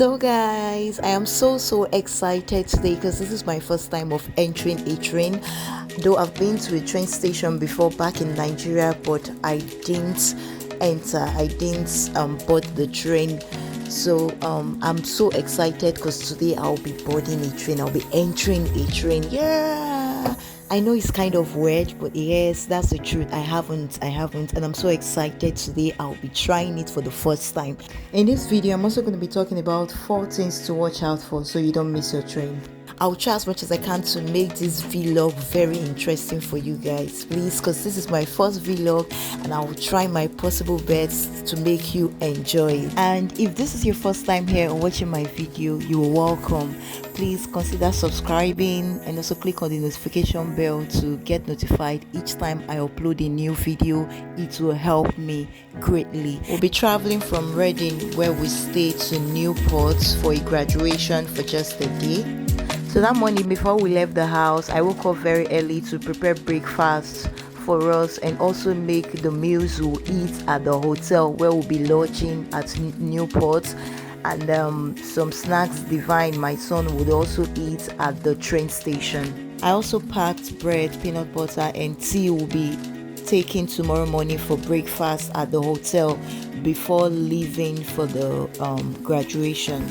So guys, I am so excited today because this is my first time of entering a train. Though I've been to a train station before back in Nigeria, but I didn't board the train. So I'm so excited because today I'll be boarding a train. I'll be entering a train. Yeah, I know it's kind of weird, but yes, that's the truth. I haven't, and I'm so excited today. I'll be trying it for the first time. In this video, I'm also going to be talking about 4 things to watch out for so you don't miss your train. I'll try as much as I can to make this vlog very interesting for you guys, please, because this is my first vlog and I'll try my possible best to make you enjoy it. And if this is your first time here and watching my video, you're welcome. Please consider subscribing and also click on the notification bell to get notified each time I upload a new video. It will help me greatly. We'll be traveling from Reading, where we stay, to Newport for a graduation for just a day. So that morning before we left the house, I woke up very early to prepare breakfast for us and also make the meals we'll eat at the hotel where we'll be lodging at Newport, and some snacks Divine, my son, would also eat at the train station. I also packed bread, peanut butter and tea we'll be taking tomorrow morning for breakfast at the hotel before leaving for the graduation.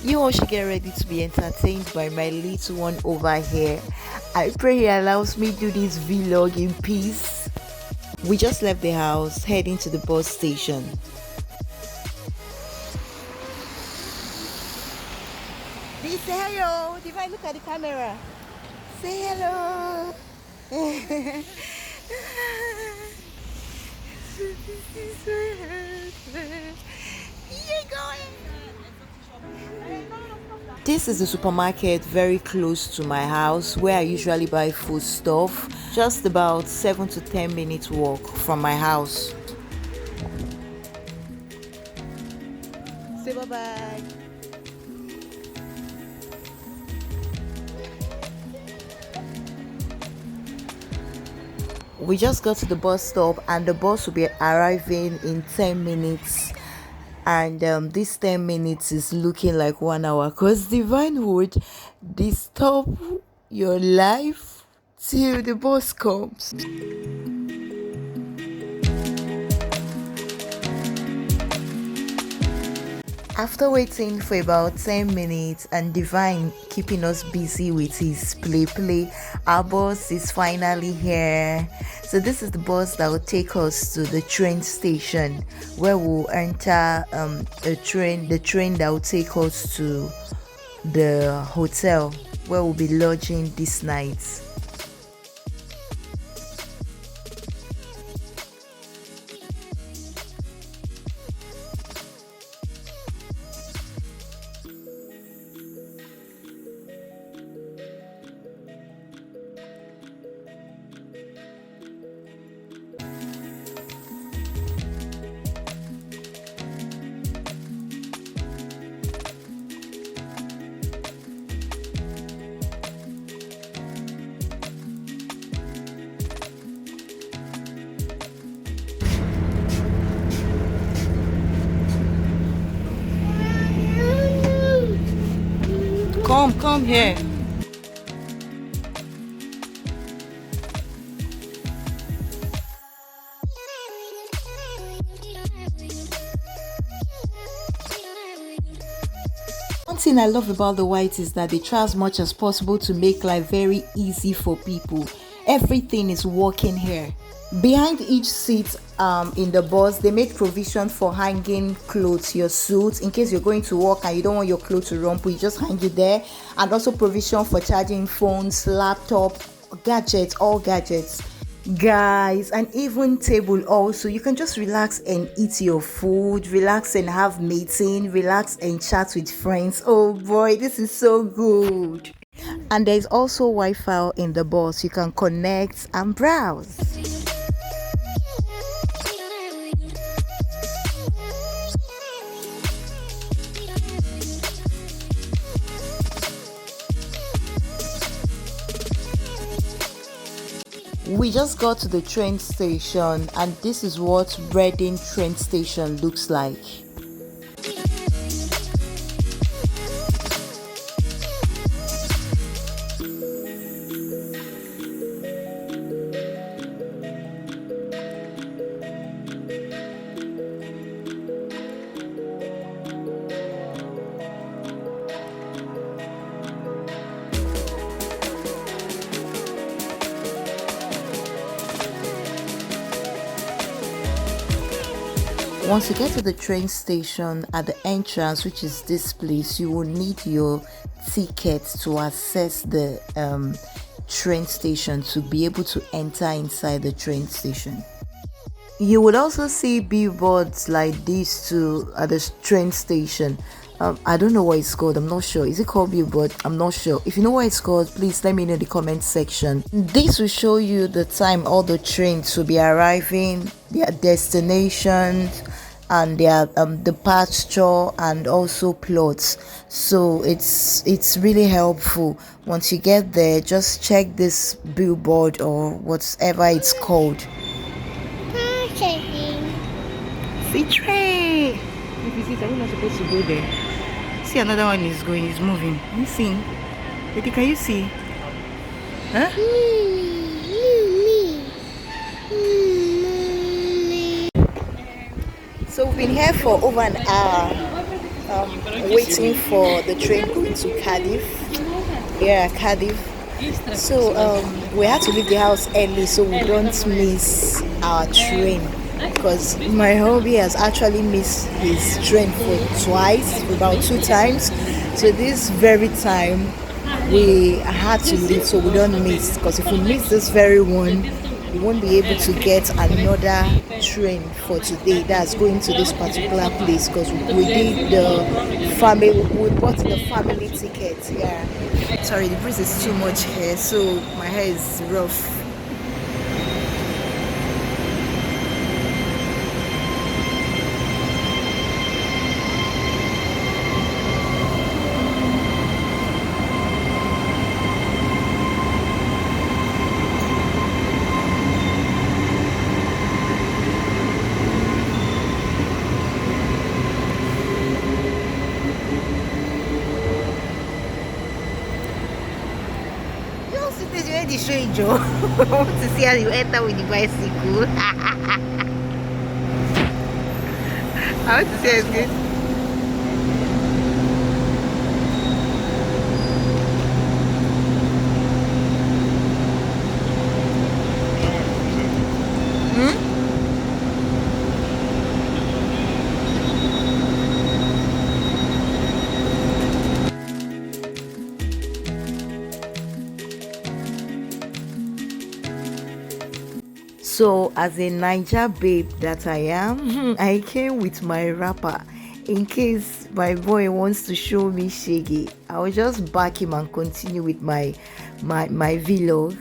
You all should get ready to be entertained by my little one over here. I pray he allows me to do this vlog in peace. We just left the house, heading to the bus station. Say hello. Divine, look at the camera. Say hello. You're going. This is the supermarket very close to my house where I usually buy food stuff, just about 7 to 10 minutes walk from my house. Say bye-bye. We just got to the bus stop and the bus will be arriving in 10 minutes. And this 10 minutes is looking like 1 hour because Divine would disturb your life till the bus comes. After waiting for about 10 minutes and Divine keeping us busy with his play, our bus is finally here. So this is the bus that will take us to the train station where we'll enter the train that will take us to the hotel where we'll be lodging this night. Come here. thing I love about the white is that they try as much as possible to make life very easy for people. Everything is working here. Behind each seat in the bus, they made provision for hanging clothes, your suits, in case you're going to work and you don't want your clothes to rumple, you just hang it there. And also provision for charging phones, laptop, gadgets, all gadgets. Guys, and even table also. You can just relax and eat your food, relax and have meeting, relax and chat with friends. Oh boy, this is so good. And there's also Wi-Fi in the bus. You can connect and browse. We just got to the train station, and this is what Reading train station looks like. Once you get to the train station, at the entrance, which is this place, you will need your ticket to access the train station to be able to enter inside the train station. You would also see billboards like this too at the train station. I don't know what it's called. I'm not sure. Is it called billboard? I'm not sure. If you know what it's called, please let me know in the comment section. This will show you the time all the trains will be arriving, their destinations, and their departure, and also plots. So it's really helpful. Once you get there, just check this billboard or whatever it's called. See train. If you see, are we not supposed to go there? See, another one is going, is moving. You see? Lady, can you see? Huh? So we've been here for over an hour, waiting for the train going to Cardiff. Yeah, Cardiff. So we had to leave the house early so we don't miss our train, because my hubby has actually missed his train for twice, about 2 times. So this very time we had to leave so we don't miss, because if we miss this very one, we won't be able to get another train for today that's going to this particular place, because we did the family, we bought the family ticket. Yeah, sorry, the breeze is too much here, so my hair is rough. The show Joe. I want to see how you enter with the bicycle. I want to see how it's good. So, as a Niger babe that I am, I came with my wrapper in case my boy wants to show me shaggy. I will just back him and continue with my vlog.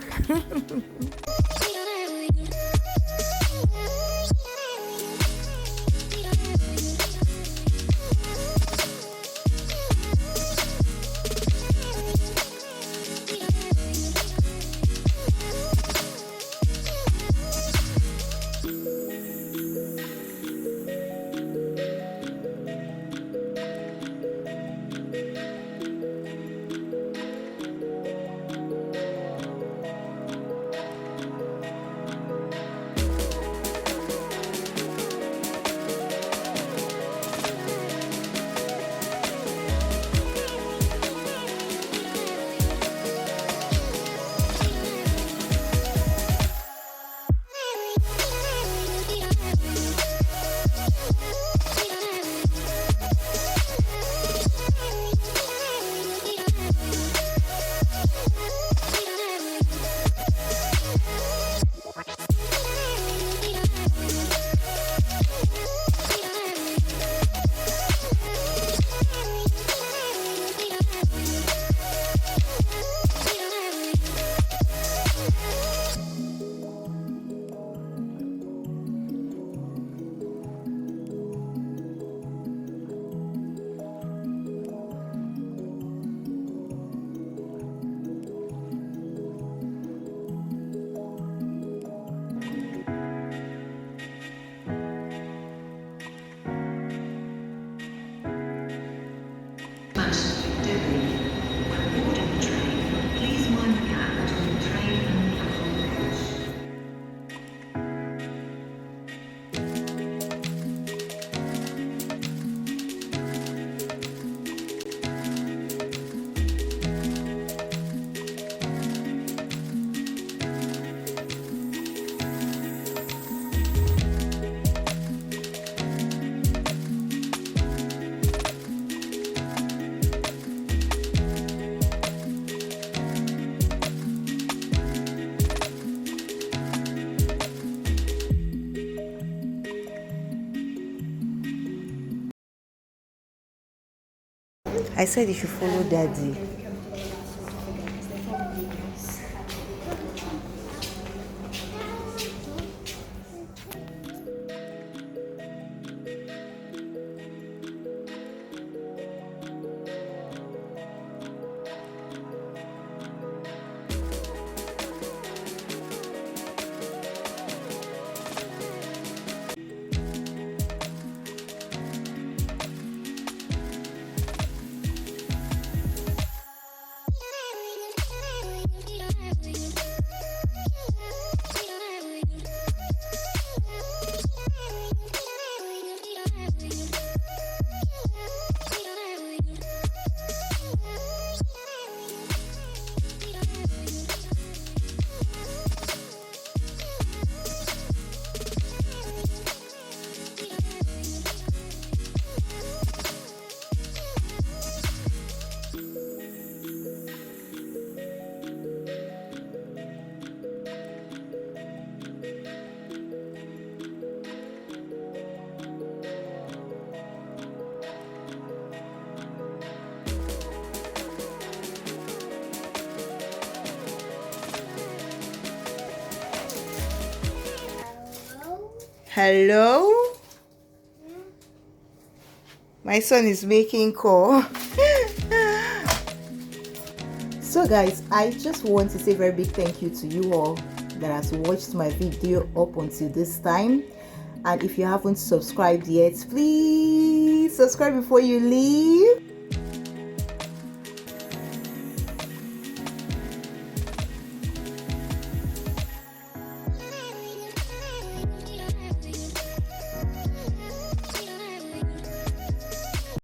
I said you should follow daddy. Hello? My son is making call. So guys, I just want to say a very big thank you to you all that has watched my video up until this time. And if you haven't subscribed yet, please subscribe before you leave.